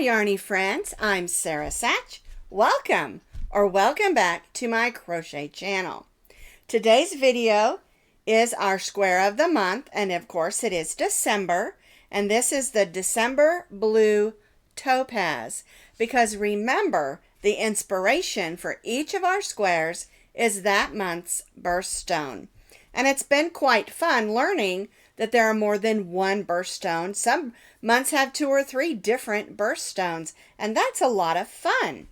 yarny friends, I'm Sara Sach. Welcome or welcome back to my crochet channel. Today's video is our square of the month, and of course it is December, and this is the December Blue Topaz, because remember, the inspiration for each of our squares is that month's birthstone. And it's been quite fun learning that there are more than one birthstone. Some months have 2 or 3 different birthstones, and that's a lot of fun.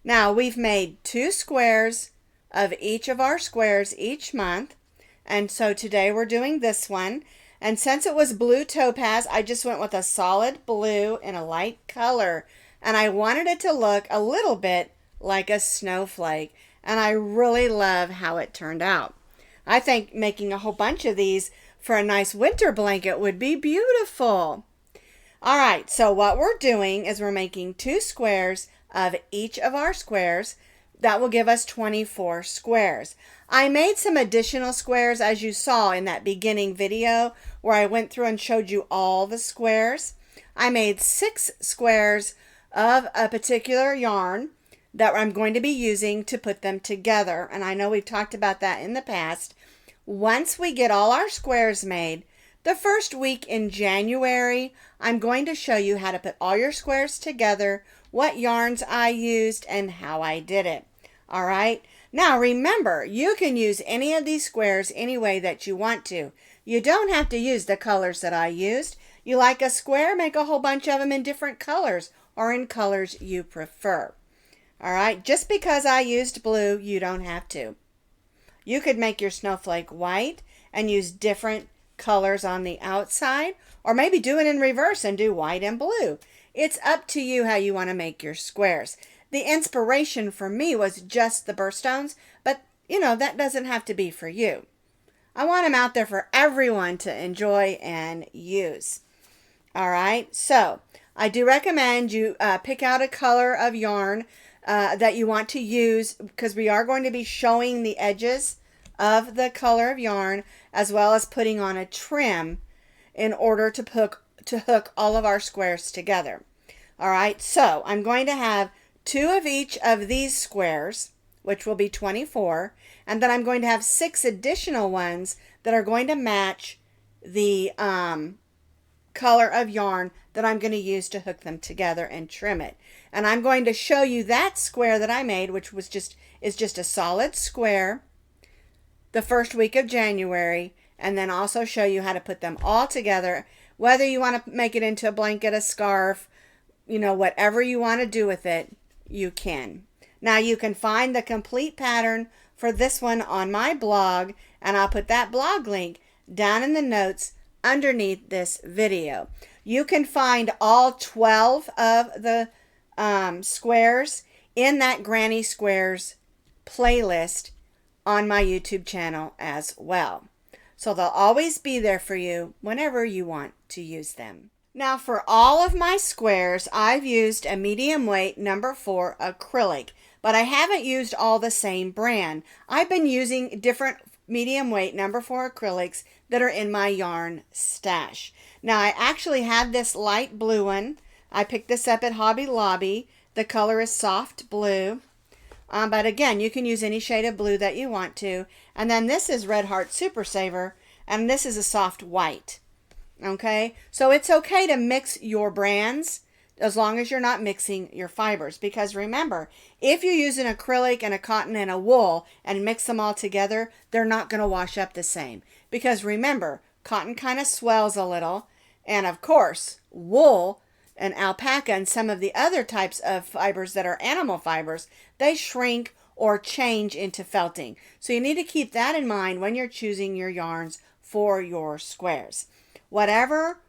Now, we've made 2 squares of each of our squares each month, and so today we're doing this one. And since it was blue topaz, I just went with a solid blue in a light color, and I wanted it to look a little bit like a snowflake, and I really love how it turned out. I think making a whole bunch of these for a nice winter blanket would be beautiful. All right, so what we're doing is we're making 2 squares of each of our squares. That will give us 24 squares. I made some additional squares, as you saw in that beginning video where I went through and showed you all the squares. I made 6 squares of a particular yarn that I'm going to be using to put them together. And I know we've talked about that in the past. Once we get all our squares made, the first week in January, I'm going to show you how to put all your squares together, what yarns I used, and how I did it. All right. Now remember, you can use any of these squares any way that you want to. You don't have to use the colors that I used. You like a square, make a whole bunch of them in different colors or in colors you prefer. All right, just because I used blue, you don't have to. You could make your snowflake white and use different colors on the outside, or maybe do it in reverse and do white and blue. It's up to you how you want to make your squares. The inspiration for me was just the birthstones, but you know, that doesn't have to be for you. I want them out there for everyone to enjoy and use. All right, so I do recommend you pick out a color of yarn that you want to use, because we are going to be showing the edges of the color of yarn as well as putting on a trim in order to hook all of our squares together. All right, so I'm going to have 2 of each of these squares, which will be 24, and then I'm going to have 6 additional ones that are going to match the color of yarn that I'm going to use to hook them together and trim it. And I'm going to show you that square that I made, which is just a solid square, the first week of January, and then also show you how to put them all together, whether you want to make it into a blanket, a scarf, you know, whatever you want to do with it, you can. Now you can find the complete pattern for this one on my blog, and I'll put that blog link down in the notes underneath this video. You can find all 12 of the squares in that Granny Squares playlist on my YouTube channel as well. So they'll always be there for you whenever you want to use them. Now for all of my squares, I've used a medium weight number 4 acrylic, but I haven't used all the same brand. I've been using different medium weight number 4 acrylics that are in my yarn stash. Now I actually have this light blue one. I picked this up at Hobby Lobby. The color is soft blue. But again, you can use any shade of blue that you want to. And then this is Red Heart Super Saver, and this is a soft white. Okay, so it's okay to mix your brands as long as you're not mixing your fibers. Because remember, if you use an acrylic and a cotton and a wool and mix them all together, they're not going to wash up the same. Because remember, cotton kind of swells a little. And of course, wool and alpaca and some of the other types of fibers that are animal fibers, they shrink or change into felting. So you need to keep that in mind when you're choosing your yarns for your squares. Whatever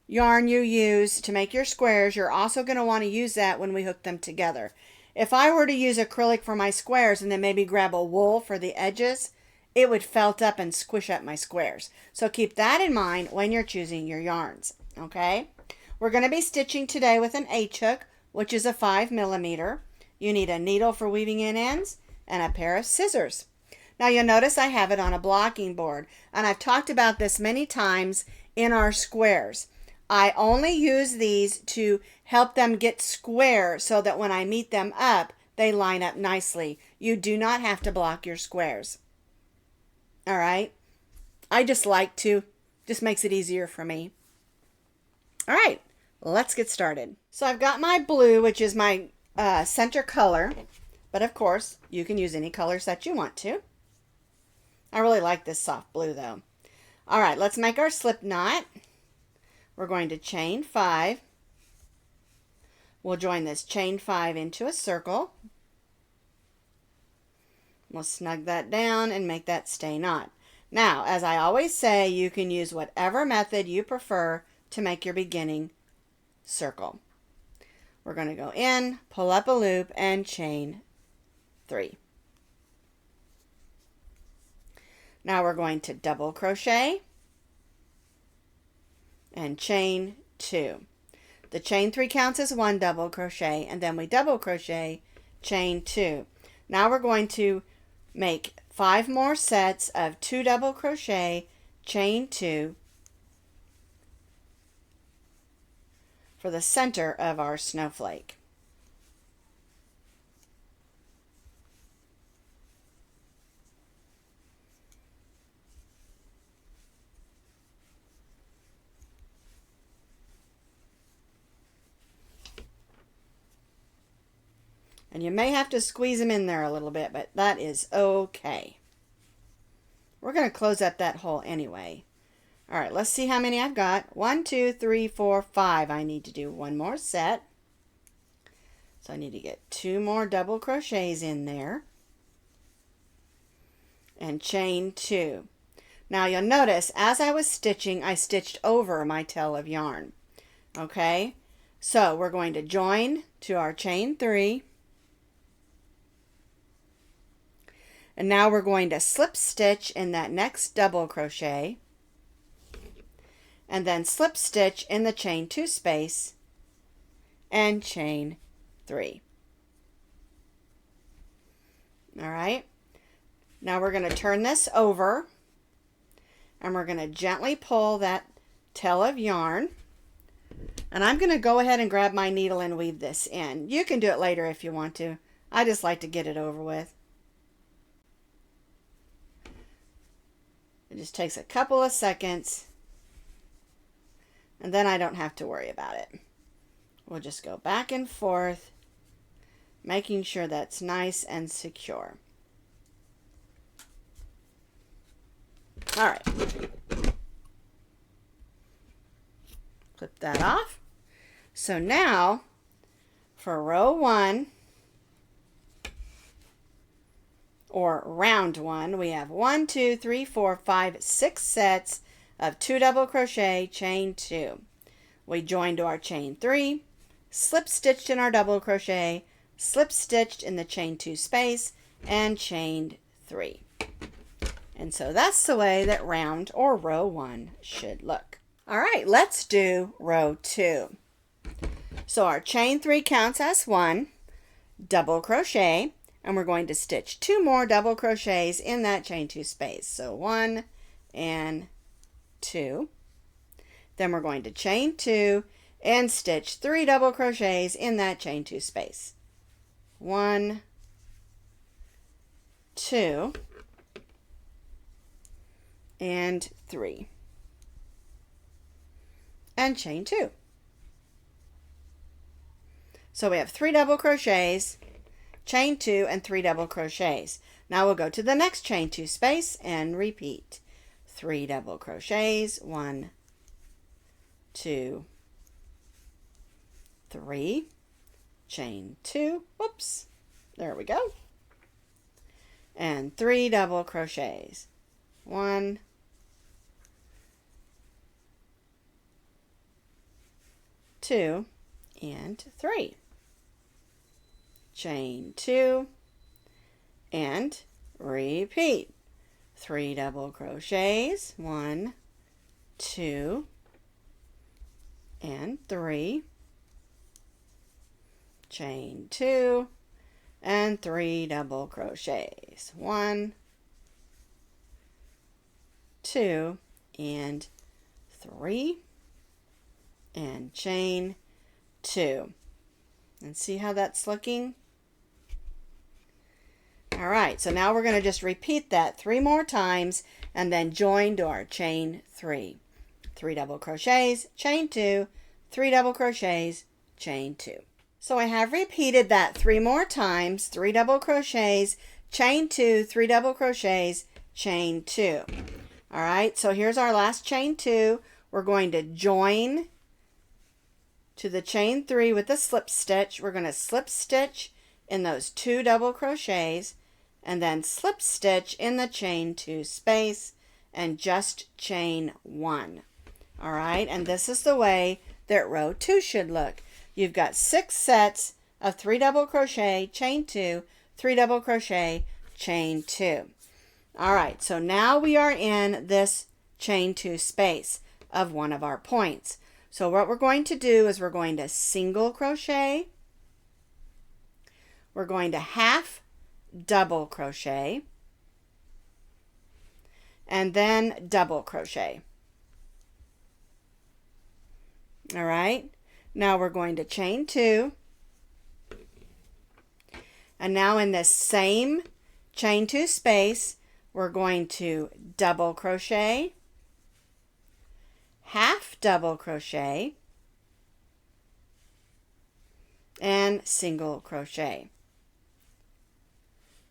yarn you use to make your squares, you're also going to want to use that when we hook them together. If I were to use acrylic for my squares and then maybe grab a wool for the edges, it would felt up and squish up my squares. So keep that in mind when you're choosing your yarns. Okay? We're going to be stitching today with an H-hook, which is a 5mm. You need a needle for weaving in ends and a pair of scissors. Now you'll notice I have it on a blocking board, and I've talked about this many times in our squares. I only use these to help them get square so that when I meet them up, they line up nicely. You do not have to block your squares. All right? I just like to. Just makes it easier for me. All right, let's get started. So I've got my blue, which is my center color, but of course you can use any colors that you want to. I really like this soft blue though. All right, let's make our slip knot. We're going to chain 5. We'll join this chain 5 into a circle. We'll snug that down and make that stay knot. Now, as I always say, you can use whatever method you prefer to make your beginning circle. We're going to go in, pull up a loop, and chain 3. Now we're going to double crochet and chain 2. The chain 3 counts as 1 double crochet, and then we double crochet, chain 2. Now we're going to make 5 more sets of 2 double crochet, chain 2 for the center of our snowflake. And you may have to squeeze them in there a little bit, but that is okay. We're going to close up that hole anyway. All right, let's see how many I've got. 1, 2, 3, 4, 5. I need to do 1 more set. So I need to get 2 more double crochets in there. And chain 2. Now you'll notice as I was stitching, I stitched over my tail of yarn. Okay, so we're going to join to our chain 3. And now we're going to slip stitch in that next double crochet and then slip stitch in the chain 2 space and chain 3. All right, now we're going to turn this over and we're going to gently pull that tail of yarn, and I'm going to go ahead and grab my needle and weave this in. You can do it later if you want to. I just like to get it over with. It just takes a couple of seconds, and then I don't have to worry about it. We'll just go back and forth, making sure that's nice and secure. All right. Clip that off. So now, for row 1, or round 1, we have 1, 2, 3, 4, 5, 6 sets of 2 double crochet, chain 2. We join to our chain 3, slip stitched in our double crochet, slip stitched in the chain 2 space, and chained 3. And so that's the way that round or row 1 should look. All right, let's do row 2. So our chain 3 counts as 1 double crochet, and we're going to stitch 2 more double crochets in that chain 2 space. So 1 and 2. Then we're going to chain 2 and stitch 3 double crochets in that chain 2 space. 1, 2, and 3. And chain 2. So we have 3 double crochets, chain 2, and 3 double crochets. Now we'll go to the next chain 2 space and repeat. 3 double crochets, 1, 2, 3, chain 2, whoops, there we go, and 3 double crochets, 1, 2, and 3. Chain 2 and repeat. 3 double crochets, 1, 2, and 3. Chain 2 and 3 double crochets, 1, 2, and 3, and chain 2. And see how that's looking? All right, so now we're going to just repeat that 3 more times and then join to our chain 3. 3 double crochets, chain 2, 3 double crochets, chain 2. So I have repeated that 3 more times, 3 double crochets, chain 2, 3 double crochets, chain 2. All right, so here's our last chain 2. We're going to join to the chain 3 with a slip stitch. We're going to slip stitch in those 2 double crochets and then slip stitch in the chain 2 space and just chain 1. All right, and this is the way that row 2 should look. You've got 6 sets of 3 double crochet, chain 2, 3 double crochet, chain 2. All right, so now we are in this chain 2 space of one of our points. So what we're going to do is we're going to single crochet, we're going to half double crochet, and then double crochet. All right, now we're going to chain 2, and now in this same chain 2 space we're going to double crochet, half double crochet, and single crochet.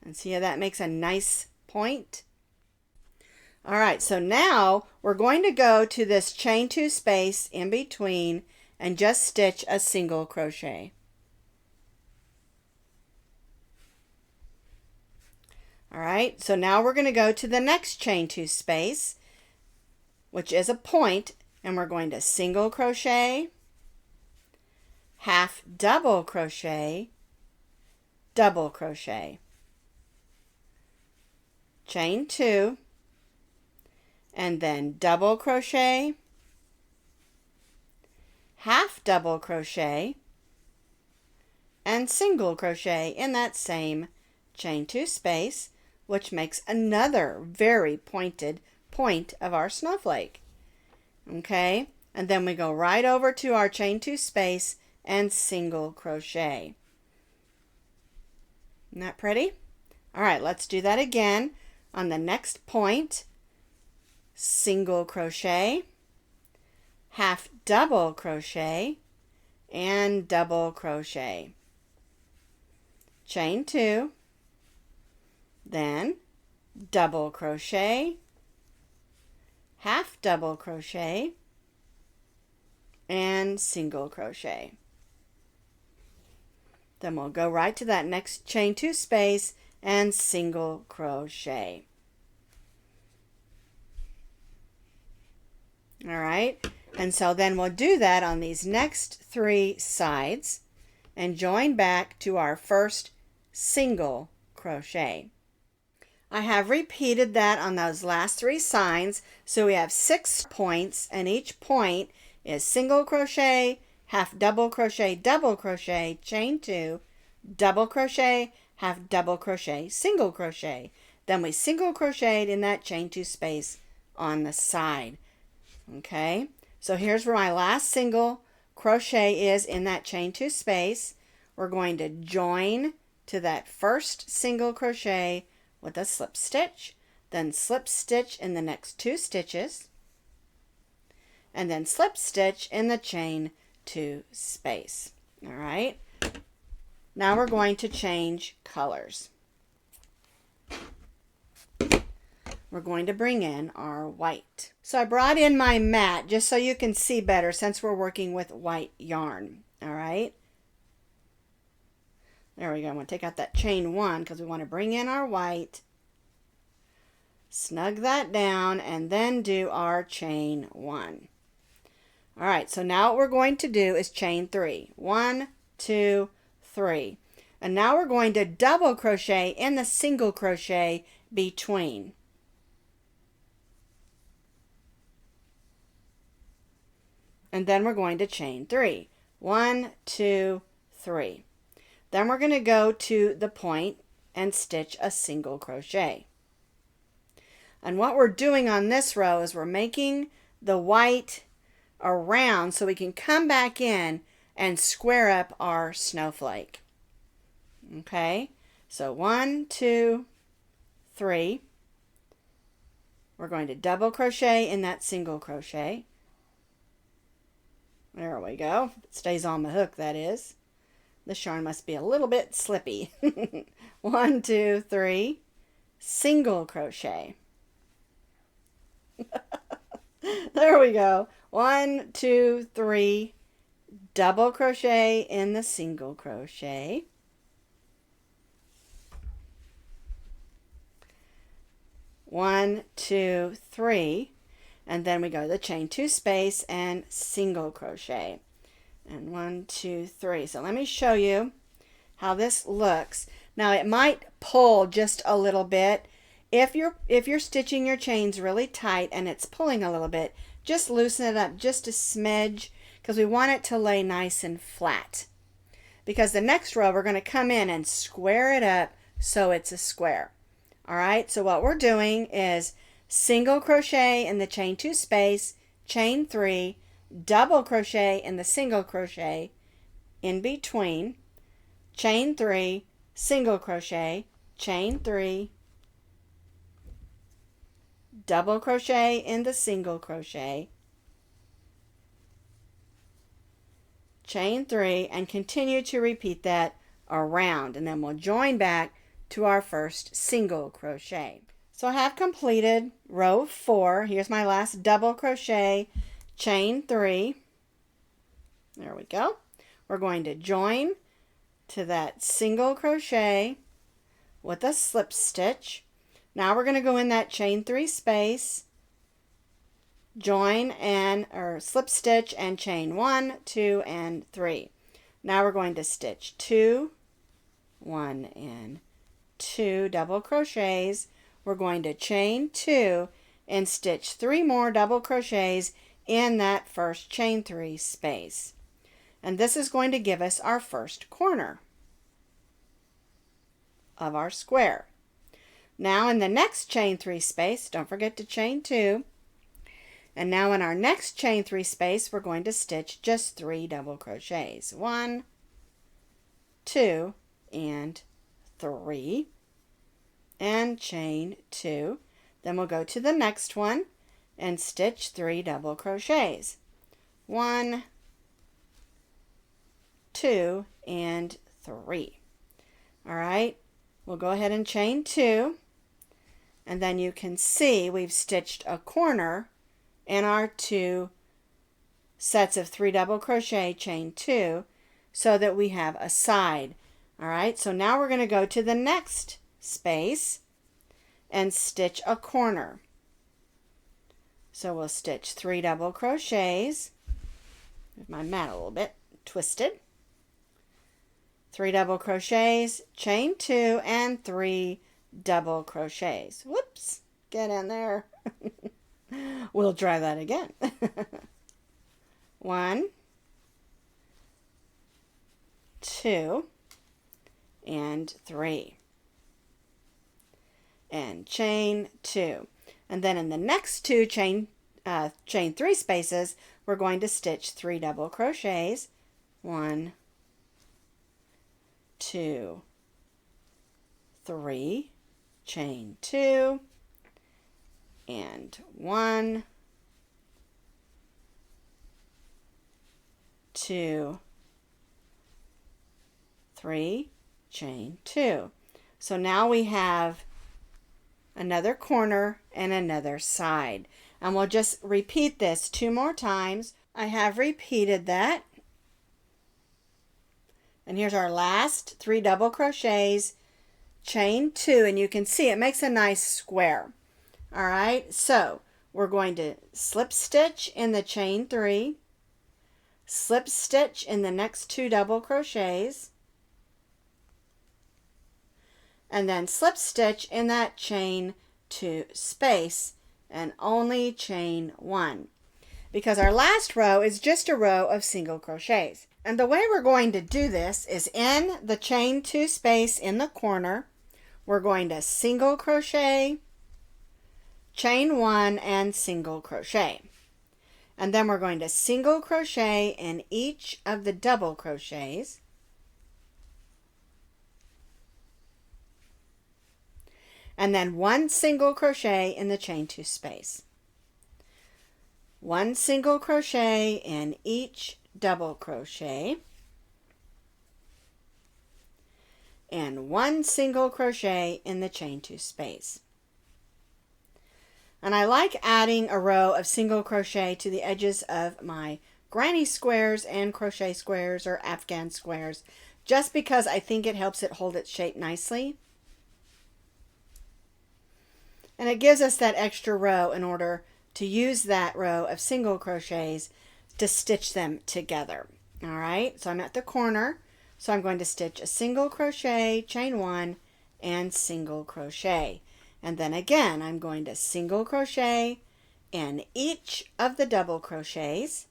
And see how that makes a nice point? All right, so now we're going to go to this chain 2 space in between and just stitch a single crochet. All right, so now we're going to go to the next chain 2 space, which is a point, and we're going to single crochet, half double crochet, double crochet, chain 2, and then double crochet, half double crochet, and single crochet in that same chain 2 space, which makes another very pointed point of our snowflake. Okay, and then we go right over to our chain 2 space and single crochet. Isn't that pretty? All right, let's do that again. On the next point, single crochet, half double crochet, and double crochet. Chain 2, then double crochet, half double crochet, and single crochet. Then we'll go right to that next chain 2 space and single crochet. All right, and so then we'll do that on these next 3 sides and join back to our first single crochet. I have repeated that on those last 3 sides, so we have 6 points, and each point is single crochet, half double crochet, double crochet, chain 2, double crochet, half double crochet, single crochet. Then we single crocheted in that chain 2 space on the side. Okay, so here's where my last single crochet is in that chain 2 space. We're going to join to that first single crochet with a slip stitch, then slip stitch in the next 2 stitches, and then slip stitch in the chain 2 space. All right, now we're going to change colors. We're going to bring in our white. So I brought in my mat just so you can see better since we're working with white yarn. All right, there we go. I'm going to take out that chain 1 because we want to bring in our white, snug that down, and then do our chain 1. All right, so now what we're going to do is chain 3. 1, 2, 3. And now we're going to double crochet in the single crochet between. And then we're going to chain 3. 1, 2, 3. Then we're going to go to the point and stitch a single crochet. And what we're doing on this row is we're making the white around so we can come back in and square up our snowflake. Okay, so 1, 2, 3. We're going to double crochet in that single crochet. There we go. It stays on the hook, that is. This yarn must be a little bit slippy. 1, 2, 3, single crochet. There we go. 1, 2, 3, double crochet in the single crochet. One, 2, 3, and then we go to the chain 2 space and single crochet. And 1, 2, 3. So let me show you how this looks. Now it might pull just a little bit. If you're stitching your chains really tight and it's pulling a little bit, just loosen it up just a smidge, because we want it to lay nice and flat. Because the next row we're going to come in and square it up so it's a square. Alright, so what we're doing is single crochet in the chain 2 space, chain 3, double crochet in the single crochet in between, chain 3, single crochet, chain 3, double crochet in the single crochet, chain 3, and continue to repeat that around, and then we'll join back to our first single crochet. So I have completed row 4. Here's my last double crochet, chain 3. There we go. We're going to join to that single crochet with a slip stitch. Now we're going to go in that chain 3 space, join and slip stitch and chain 1, 2, and 3. Now we're going to stitch 2, 1, and 2 double crochets. We're going to chain 2 and stitch 3 more double crochets in that first chain 3 space. And this is going to give us our first corner of our square. Now in the next chain 3 space, don't forget to chain 2. And now in our next chain 3 space, we're going to stitch just 3 double crochets. 1, 2, and 3, and chain 2. Then we'll go to the next one and stitch 3 double crochets. 1, 2, and 3. All right, we'll go ahead and chain 2, and then you can see we've stitched a corner in our 2 sets of 3 double crochet, chain 2, so that we have a side. All right, so now we're going to go to the next space and stitch a corner. So we'll stitch 3 double crochets. Move my mat a little bit, twisted. 3 double crochets, chain 2, and 3 double crochets. Whoops, get in there. We'll try that again. 1, 2, and 3. And chain 2. And then in the next 2 chain 3 spaces, we're going to stitch 3 double crochets. 1, 2, 3, chain 2, and 1, 2, 3, chain 2. So now we have another corner and another side. And we'll just repeat this 2 more times. I have repeated that. And here's our last 3 double crochets, chain 2, and you can see it makes a nice square. All right, so we're going to slip stitch in the chain 3, slip stitch in the next 2 double crochets, and then slip stitch in that chain 2 space and only chain 1, because our last row is just a row of single crochets. And the way we're going to do this is in the chain 2 space in the corner, we're going to single crochet, chain 1, and single crochet. And then we're going to single crochet in each of the double crochets. And then 1 single crochet in the chain 2 space. 1 single crochet in each double crochet. And 1 single crochet in the chain 2 space. And I like adding a row of single crochet to the edges of my granny squares and crochet squares or Afghan squares, just because I think it helps it hold its shape nicely. And it gives us that extra row in order to use that row of single crochets to stitch them together. All right, so I'm at the corner, so I'm going to stitch a single crochet, chain 1, and single crochet. And then again, I'm going to single crochet in each of the double crochets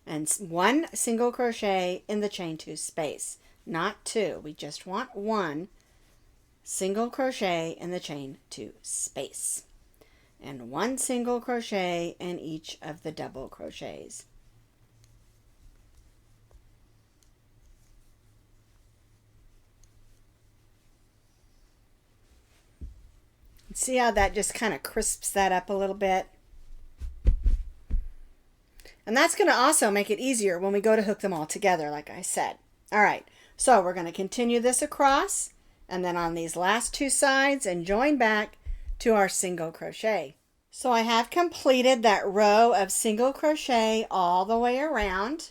and 1 single crochet in the chain 2 space, not 2. We just want 1 single crochet in the chain 2 space and 1 single crochet in each of the double crochets. See how that just kind of crisps that up a little bit? And that's going to also make it easier when we go to hook them all together, like I said. All right, so we're going to continue this across and then on these last 2 sides and join back to our single crochet. So I have completed that row of single crochet all the way around.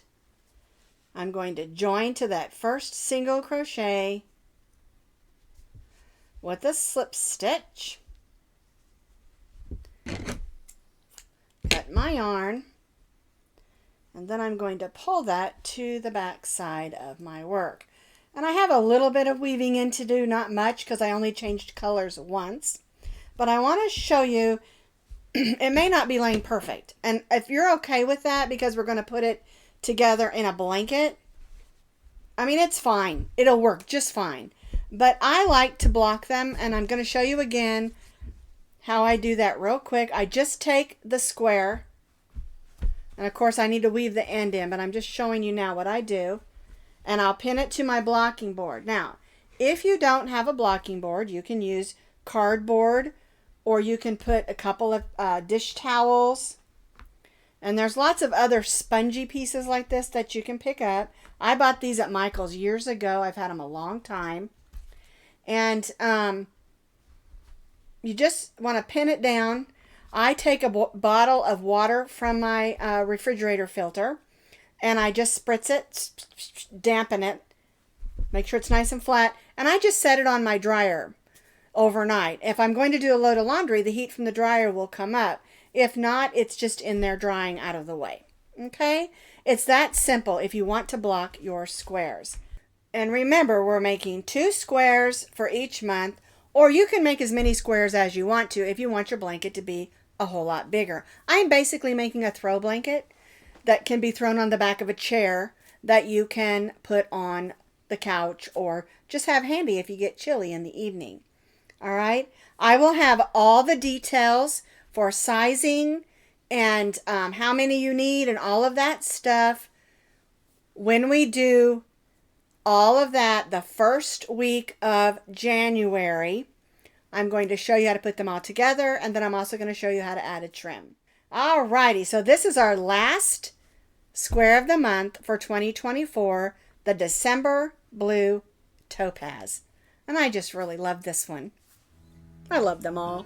I'm going to join to that first single crochet with a slip stitch. Cut my yarn, and then I'm going to pull that to the back side of my work. And I have a little bit of weaving in to do, not much, because I only changed colors once. But I want to show you, it may not be laying perfect. And if you're okay with that, because we're going to put it together in a blanket, I mean, it's fine. It'll work just fine. But I like to block them, and I'm going to show you again how I do that real quick. I just take the square, and of course I need to weave the end in, but I'm just showing you now what I do, and I'll pin it to my blocking board. Now, if you don't have a blocking board, you can use cardboard, or you can put a couple of dish towels, and there's lots of other spongy pieces like this that you can pick up. I bought these at Michael's years ago. I've had them a long time. And you just want to pin it down. I take a bottle of water from my refrigerator filter, and I just spritz it, dampen it, make sure it's nice and flat, and I just set it on my dryer overnight. If I'm going to do a load of laundry, the heat from the dryer will come up. If not, it's just in there drying out of the way. Okay? It's that simple if you want to block your squares. And remember, we're making 2 squares for each month, or you can make as many squares as you want to if you want your blanket to be a whole lot bigger. I'm basically making a throw blanket that can be thrown on the back of a chair that you can put on the couch or just have handy if you get chilly in the evening. All right, I will have all the details for sizing and how many you need and all of that stuff when we do all of that the first week of January. I'm going to show you how to put them all together, and then I'm also going to show you how to add a trim. All righty, so this is our last square of the month for 2024, the December Blue Topaz. And I just really love this one. I love them all.